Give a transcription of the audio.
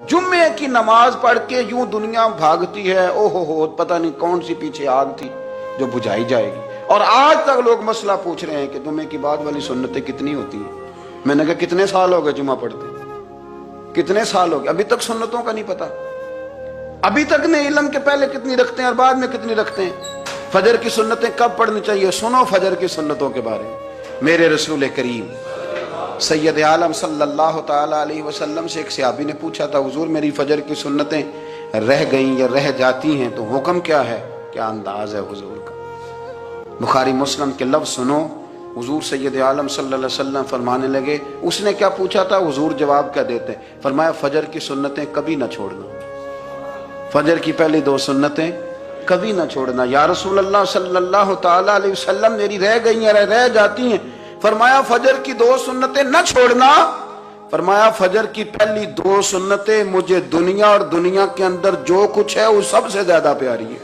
जुम्मे की नमाज पढ़ के यूं दुनिया भागती है, ओहो हो, पता नहीं कौन सी पीछे आग थी जो बुझाई जाएगी। और आज तक लोग मसला पूछ रहे हैं कि जुम्मे की बाद वाली सुन्नतें कितनी होती हैं। मैंने कहा कितने साल हो गए जुम्मा पढ़ते, कितने साल हो गए, अभी तक सुन्नतों का नहीं पता। अभी तक ने इल्म के पहले कितनी रखते हैं और बाद में कितनी रखते हैं। फजर की सुन्नतें कब पढ़नी चाहिए, सुनो फजर की सुन्नतों के बारे में। मेरे रसूल करीम सैयद आलम सल्लल्लाहु ताला अलैहि वसल्लम से एक सहाबी ने पूछा था, हुजूर मेरी फजर की सुन्नतें रह गईं या रह जाती हैं तो हुक्म क्या है, क्या अंदाज है हुजूर का। बुखारी मुस्लिम के लफ्ज़ सुनो, हुजूर सैयद आलम सल्लल्लाहु अलैहि वसल्लम फरमाने लगे, उसने क्या पूछा था, हुजूर जवाब क्या देते, फरमाया फजर की सुन्नतें कभी ना छोड़ना, फजर की पहली दो सुन्नतें कभी ना छोड़ना। या रसूल अल्लाह सल्लल्लाहु ताला अलैहि वसल्लम मेरी रह गई या रह जाती हैं, फरमाया फजर की दो सुन्नतें न छोड़ना, फरमाया फजर की पहली दो सुन्नतें मुझे दुनिया और दुनिया के अंदर जो कुछ है वो सबसे ज्यादा प्यारी है।